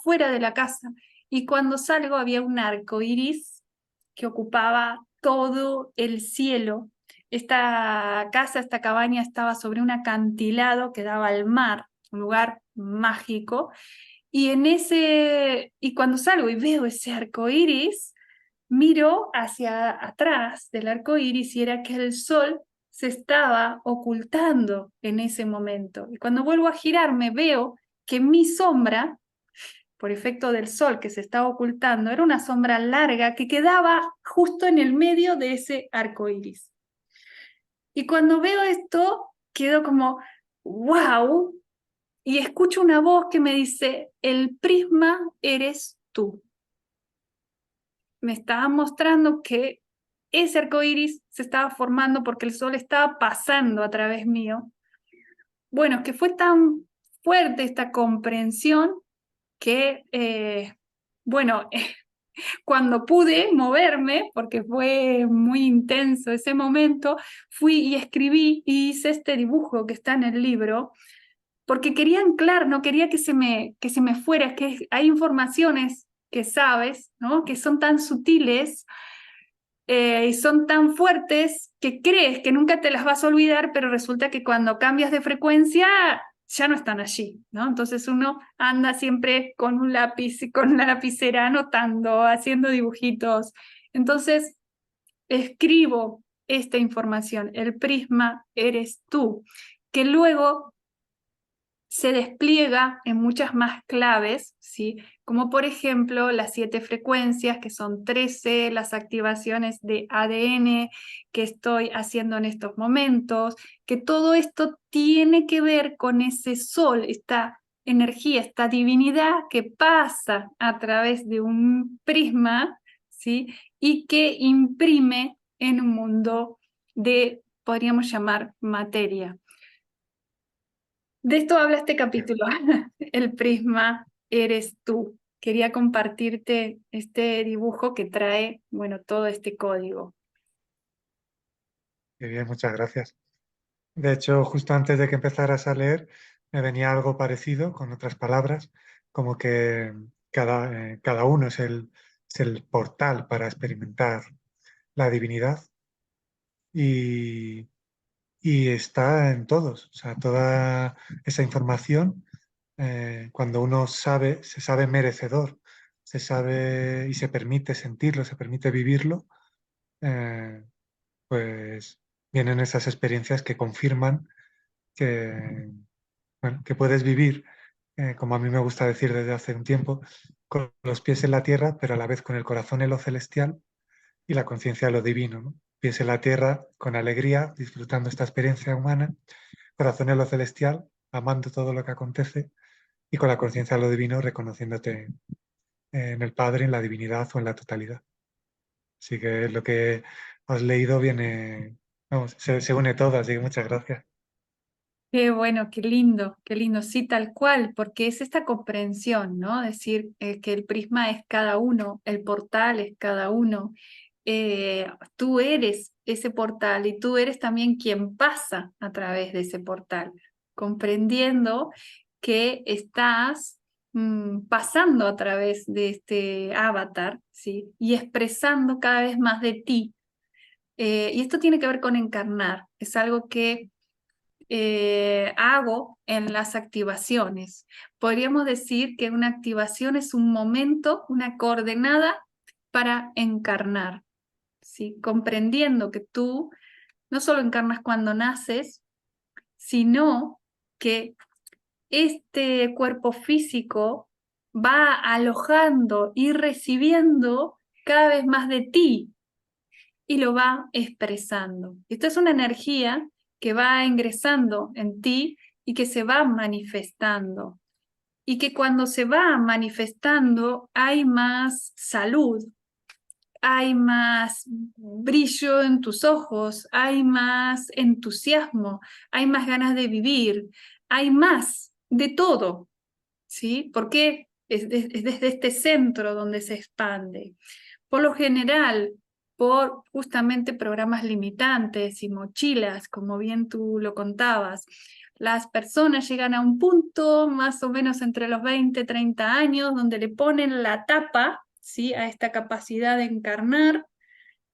S1: fuera de la casa. Y cuando salgo había un arco iris que ocupaba todo el cielo. Esta casa, esta cabaña estaba sobre un acantilado que daba al mar, un lugar mágico. Y cuando salgo y veo ese arco iris, miro hacia atrás del arco iris y era que el sol se estaba ocultando en ese momento. Y cuando vuelvo a girarme, veo que mi sombra, por efecto del sol que se estaba ocultando, era una sombra larga que quedaba justo en el medio de ese arco iris. Y cuando veo esto, quedo como, wow, y escucho una voz que me dice, el prisma eres tú. Me estaba mostrando que ese arco iris se estaba formando porque el sol estaba pasando a través mío. Bueno, es que fue tan fuerte esta comprensión que, bueno, cuando pude moverme, porque fue muy intenso ese momento, fui y escribí y hice este dibujo que está en el libro, porque quería anclar, no quería que se me fuera, es que hay informaciones que sabes, ¿no? Que son tan sutiles y son tan fuertes que crees que nunca te las vas a olvidar, pero resulta que cuando cambias de frecuencia ya no están allí, ¿no? Entonces uno anda siempre con un lápiz y con una lapicera anotando, haciendo dibujitos. Entonces escribo esta información, el prisma eres tú, que luego se despliega en muchas más claves, ¿sí? Como por ejemplo las 7 frecuencias, que son 13, las activaciones de ADN que estoy haciendo en estos momentos, que todo esto tiene que ver con ese sol, esta energía, esta divinidad que pasa a través de un prisma, ¿sí? Y que imprime en un mundo de, podríamos llamar, materia. De esto habla este capítulo, el prisma eres tú. Quería compartirte este dibujo que trae, bueno, todo este código.
S2: Qué bien, muchas gracias. De hecho, justo antes de que empezaras a leer, me venía algo parecido, con otras palabras, como que cada uno es el portal para experimentar la divinidad y, y está en todos. O sea, toda esa información, cuando uno sabe, se sabe merecedor, se sabe y se permite sentirlo, se permite vivirlo, eh, pues vienen esas experiencias que confirman que, bueno, que puedes vivir, como a mí me gusta decir desde hace un tiempo, con los pies en la tierra, pero a la vez con el corazón en lo celestial y la conciencia en lo divino, ¿no? Pies en la tierra con alegría, disfrutando esta experiencia humana, corazón en lo celestial, amando todo lo que acontece y con la conciencia en lo divino, reconociéndote en el Padre, en la divinidad o en la totalidad. Así que lo que has leído viene, vamos, se une todo, así que muchas gracias.
S1: Qué bueno, qué lindo, sí, tal cual, porque es esta comprensión, ¿no? Decir que el prisma es cada uno, el portal es cada uno. Tú eres ese portal y tú eres también quien pasa a través de ese portal, comprendiendo que estás pasando a través de este avatar, ¿sí? Y expresando cada vez más de ti. Y esto tiene que ver con encarnar, es algo que hago en las activaciones. Podríamos decir que una activación es un momento, una coordenada para encarnar, ¿sí? Comprendiendo que tú no solo encarnas cuando naces, sino que este cuerpo físico va alojando y recibiendo cada vez más de ti y lo va expresando. Esto es una energía que va ingresando en ti y que se va manifestando. Y que cuando se va manifestando hay más salud, hay más brillo en tus ojos, hay más entusiasmo, hay más ganas de vivir, hay más de todo, ¿sí? Porque es desde este centro donde se expande. Por lo general, por justamente programas limitantes y mochilas, como bien tú lo contabas, las personas llegan a un punto más o menos entre los 20 y 30 años donde le ponen la tapa, ¿sí? A esta capacidad de encarnar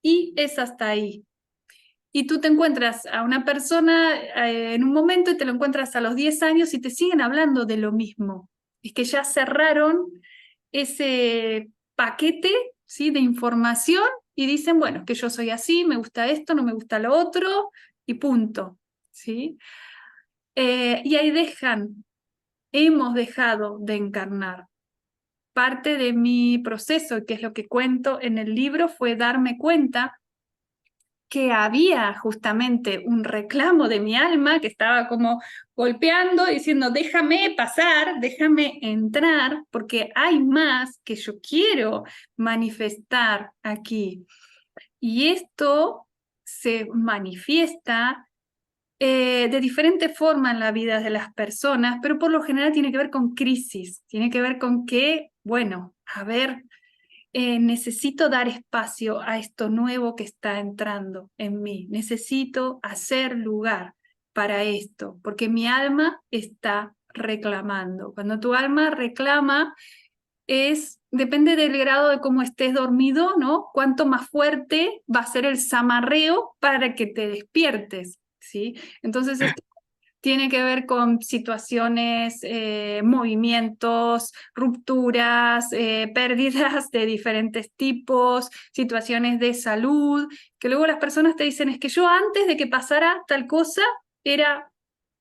S1: y es hasta ahí. Y tú te encuentras a una persona en un momento y te lo encuentras a los 10 años y te siguen hablando de lo mismo. Es que ya cerraron ese paquete, ¿sí? De información y dicen, bueno, que yo soy así, me gusta esto, no me gusta lo otro y punto, ¿sí? Y ahí hemos dejado de encarnar. Parte de mi proceso, que es lo que cuento en el libro, fue darme cuenta que había justamente un reclamo de mi alma que estaba como golpeando, diciendo, déjame pasar, déjame entrar, porque hay más que yo quiero manifestar aquí. Y esto se manifiesta de diferente forma en la vida de las personas, pero por lo general tiene que ver con crisis, tiene que ver con que, bueno, a ver, necesito dar espacio a esto nuevo que está entrando en mí. Necesito hacer lugar para esto, porque mi alma está reclamando. Cuando tu alma reclama, depende del grado de cómo estés dormido, ¿no? Cuánto más fuerte va a ser el zamarreo para que te despiertes, ¿sí? Entonces, esto tiene que ver con situaciones, movimientos, rupturas, pérdidas de diferentes tipos, situaciones de salud, que luego las personas te dicen, es que yo antes de que pasara tal cosa era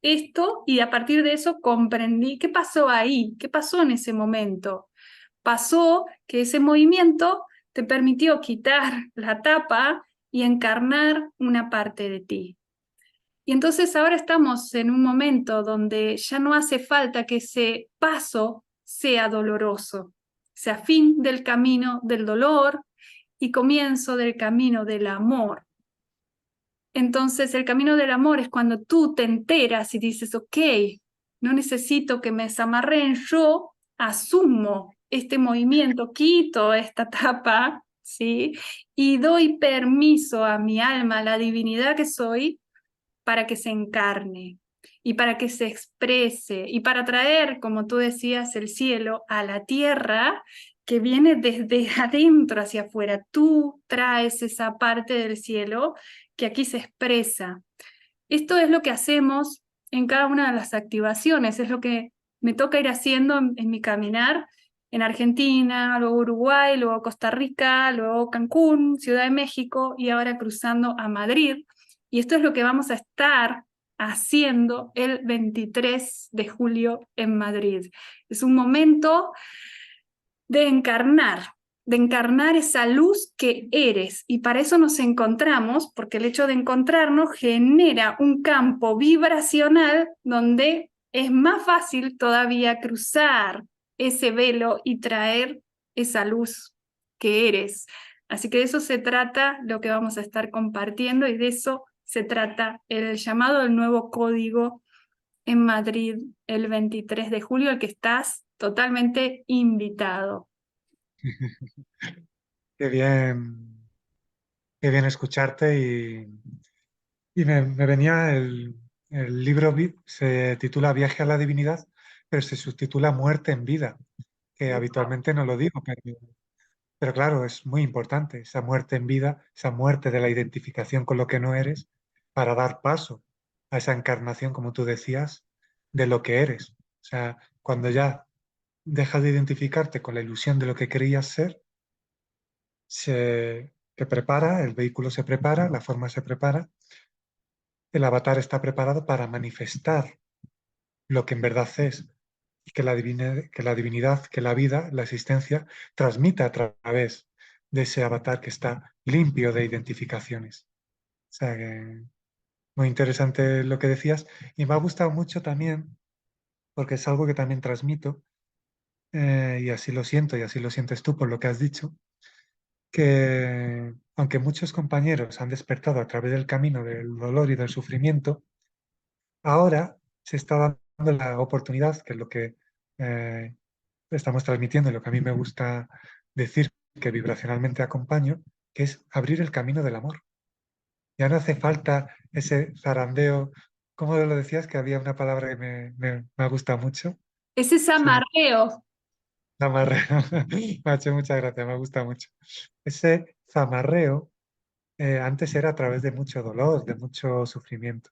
S1: esto y a partir de eso comprendí qué pasó ahí, qué pasó en ese momento. Pasó que ese movimiento te permitió quitar la tapa y encarnar una parte de ti. Y entonces ahora estamos en un momento donde ya no hace falta que ese paso sea doloroso, sea fin del camino del dolor y comienzo del camino del amor. Entonces, el camino del amor es cuando tú te enteras y dices, ok, no necesito que me desamarren, yo asumo este movimiento, quito esta tapa, ¿sí? Y doy permiso a mi alma, a la divinidad que soy, para que se encarne y para que se exprese y para traer, como tú decías, el cielo a la tierra que viene desde adentro hacia afuera. Tú traes esa parte del cielo que aquí se expresa. Esto es lo que hacemos en cada una de las activaciones, es lo que me toca ir haciendo en mi caminar en Argentina, luego Uruguay, luego Costa Rica, luego Cancún, Ciudad de México y ahora cruzando a Madrid. Y esto es lo que vamos a estar haciendo el 23 de julio en Madrid. Es un momento de de encarnar esa luz que eres. Y para eso nos encontramos, porque el hecho de encontrarnos genera un campo vibracional donde es más fácil todavía cruzar ese velo y traer esa luz que eres. Así que de eso se trata lo que vamos a estar compartiendo y de eso se trata el llamado del nuevo código en Madrid el 23 de julio, al que estás totalmente invitado.
S2: Qué bien, qué bien escucharte y me venía el libro, se titula Viaje a la Divinidad, pero se subtitula Muerte en Vida, que habitualmente no lo digo, pero claro, es muy importante esa muerte en vida, esa muerte de la identificación con lo que no eres, para dar paso a esa encarnación, como tú decías, de lo que eres. O sea, cuando ya dejas de identificarte con la ilusión de lo que creías ser, se te prepara, el vehículo se prepara, la forma se prepara, el avatar está preparado para manifestar lo que en verdad es y que que la divinidad, que la vida, la existencia, transmita a través de ese avatar que está limpio de identificaciones. O sea que muy interesante lo que decías y me ha gustado mucho también, porque es algo que también transmito, y así lo siento y así lo sientes tú por lo que has dicho, que aunque muchos compañeros han despertado a través del camino del dolor y del sufrimiento, ahora se está dando la oportunidad, que es lo que eh, estamos transmitiendo y lo que a mí me gusta decir que vibracionalmente acompaño, que es abrir el camino del amor. Ya no hace falta ese zarandeo. ¿Cómo lo decías? Que había una palabra que me gusta mucho.
S1: Ese
S2: Se me
S1: zamarreo.
S2: zamarreo. Me ha hecho muchas gracias, me gusta mucho. Ese zamarreo antes era a través de mucho dolor, de mucho sufrimiento,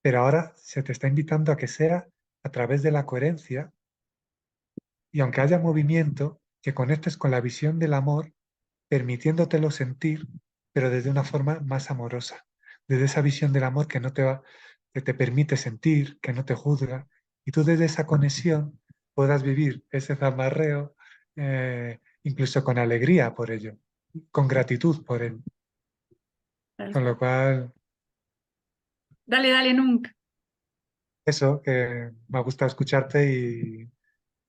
S2: pero ahora se te está invitando a que sea a través de la coherencia y aunque haya movimiento, que conectes con la visión del amor permitiéndotelo sentir, pero desde una forma más amorosa, desde esa visión del amor que no te va, que te permite sentir, que no te juzga, y tú desde esa conexión puedas vivir ese zamarreo, incluso con alegría por ello, con gratitud por él. Con lo cual,
S1: Dale, dale, nunca.
S2: eso, que me gusta escucharte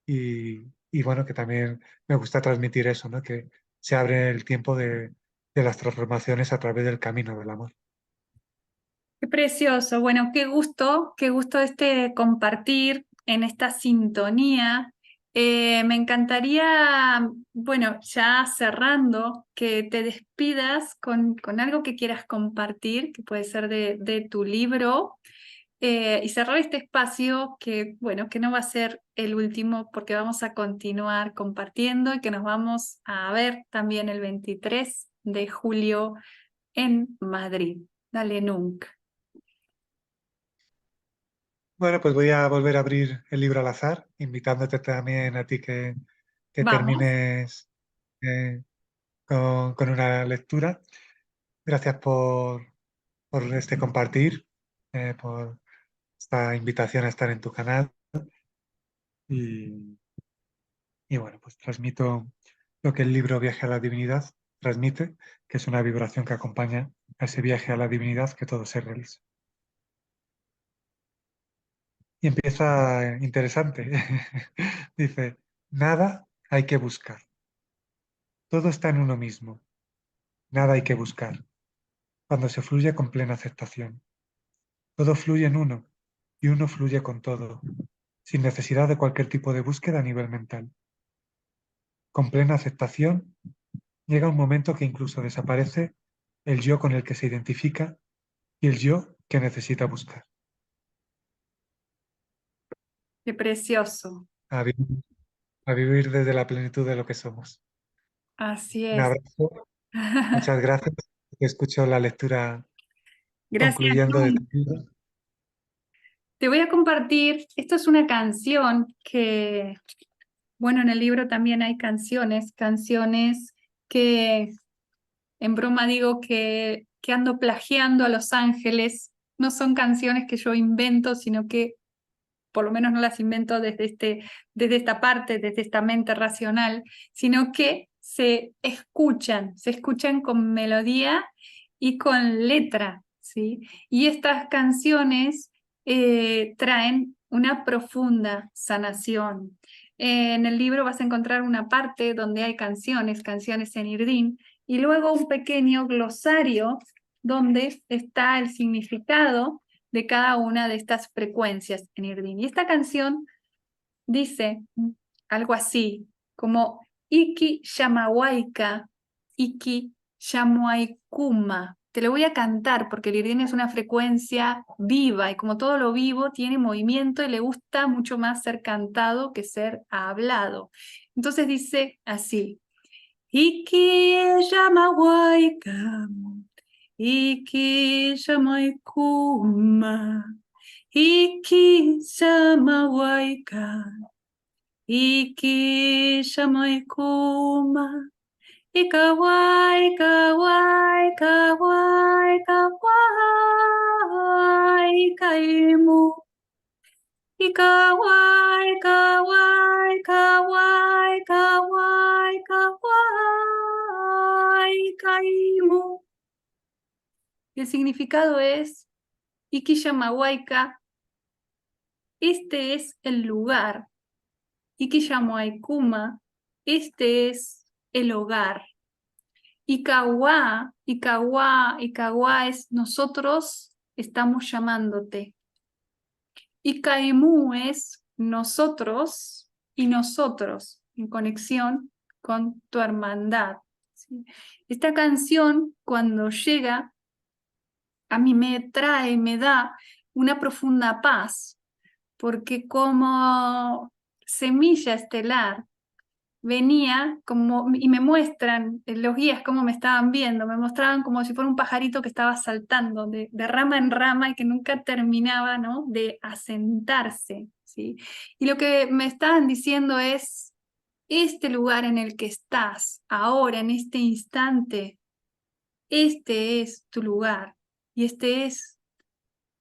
S2: y bueno, que también me gusta transmitir eso, ¿no? Que se abre el tiempo de las transformaciones a través del camino del amor.
S1: Qué precioso. Bueno, qué gusto este compartir en esta sintonía. Me encantaría, bueno, ya cerrando, que te despidas con algo que quieras compartir, que puede ser de tu libro, y cerrar este espacio que, bueno, que no va a ser el último porque vamos a continuar compartiendo y que nos vamos a ver también el 23 de julio en Madrid. Dale, nunca.
S2: Bueno, pues voy a volver a abrir el libro al azar, invitándote también a ti que
S1: Vamos.
S2: termines con una lectura. Gracias por este compartir, por esta invitación a estar en tu canal y, y bueno, pues transmito lo que el libro Viaje a la Divinidad transmite, que es una vibración que acompaña a ese viaje a la divinidad que todo se realiza. Y empieza interesante. Dice, nada hay que buscar. Todo está en uno mismo. Nada hay que buscar. cuando se fluye con plena aceptación. Todo fluye en uno y uno fluye con todo, sin necesidad de cualquier tipo de búsqueda a nivel mental. Con plena aceptación llega un momento que incluso desaparece el yo con el que se identifica y el yo que necesita buscar.
S1: Qué precioso.
S2: A vivir, a vivir desde la plenitud de lo que somos.
S1: Así
S2: Un
S1: es.
S2: abrazo, muchas gracias. Escucho la lectura
S1: Gracias,
S2: concluyendo de
S1: Nung.
S2: tu libro.
S1: Te voy a compartir, esto es una canción que, bueno, en el libro también hay canciones que en broma digo que ando plagiando a Los Ángeles. No son canciones que yo invento, sino que por lo menos no las invento desde esta parte, desde esta mente racional, sino que se escuchan con melodía y con letra, ¿sí? Y estas canciones traen una profunda sanación. En el libro vas a encontrar una parte donde hay canciones en irdín, y luego un pequeño glosario donde está el significado de cada una de estas frecuencias en irdín. Y esta canción dice algo así, como Iki Yamawaika, Iki Yamuaikuma. Te lo voy a cantar porque el irdín es una frecuencia viva y como todo lo vivo tiene movimiento y le gusta mucho más ser cantado que ser hablado. Entonces dice así, Iki Yamawaika, Iki Yamaikuma. Iki Samawaika, Iki Shamaikuma, Ikawai, Kawai, Kawai, Kawai, Kaimu, Ikawai, Kawai, Kawai, Kawai, Kawai, Kaimu. El significado es Iki Yamawaika, este es el lugar. Ikiyamoaikuma, este es el hogar. Ikawa, Ikawa, Ikawa es nosotros estamos llamándote. Ikaimu es nosotros y nosotros en conexión con tu hermandad. ¿Sí? Esta canción, cuando llega, a mí me trae, me da una profunda paz, porque como semilla estelar venía como, y me muestran los guías cómo me estaban viendo, me mostraban como si fuera un pajarito que estaba saltando de rama en rama y que nunca terminaba, ¿no?, de asentarse, ¿sí? Y lo que me estaban diciendo es, este lugar en el que estás ahora, en este instante, este es tu lugar y este es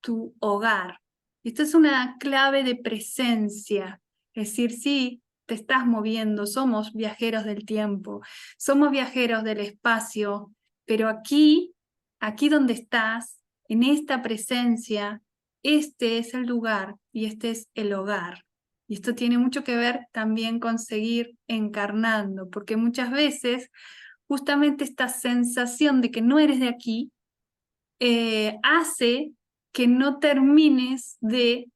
S1: tu hogar. Esto es una clave de presencia, es decir, sí, te estás moviendo, somos viajeros del tiempo, somos viajeros del espacio, pero aquí donde estás, en esta presencia, este es el lugar y este es el hogar. Y esto tiene mucho que ver también con seguir encarnando, porque muchas veces justamente esta sensación de que no eres de aquí hace que no termines de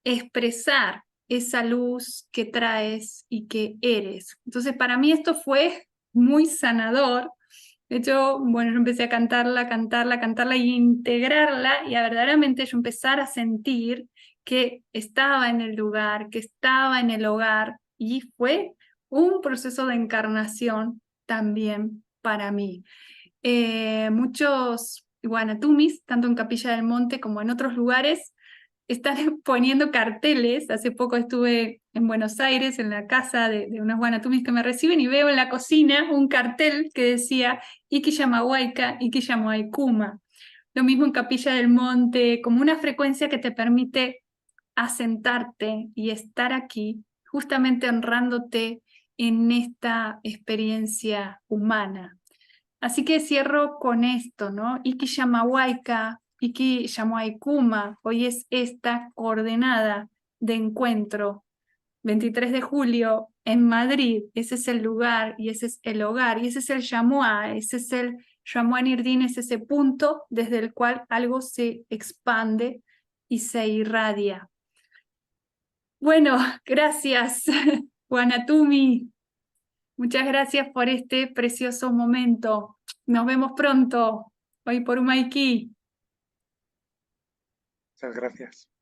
S1: expresar esa luz que traes y que eres. Entonces, para mí esto fue muy sanador. De hecho, bueno, yo empecé a cantarla y integrarla y a verdaderamente yo empezar a sentir que estaba en el lugar, que estaba en el hogar y fue un proceso de encarnación también para mí. Muchos guanatumis, tanto en Capilla del Monte como en otros lugares, están poniendo carteles. Hace poco estuve en Buenos Aires, en la casa de unos guanatumis que me reciben, y veo en la cocina un cartel que decía Iki Yamahuayca, Iki Yamuaykuma. Lo mismo en Capilla del Monte, como una frecuencia que te permite asentarte y estar aquí, justamente honrándote en esta experiencia humana. Así que cierro con esto, ¿no? Iki Yamahuayca, Iki Yamuaykuma, hoy es esta coordenada de encuentro. 23 de julio en Madrid, ese es el lugar y ese es el hogar y ese es el Yamua, ese es el Shamuan Irdin es ese punto desde el cual algo se expande y se irradia. Bueno, gracias, Wanatumi. Muchas gracias por este precioso momento. Nos vemos pronto. Hoy por Umaiki.
S2: Muchas gracias.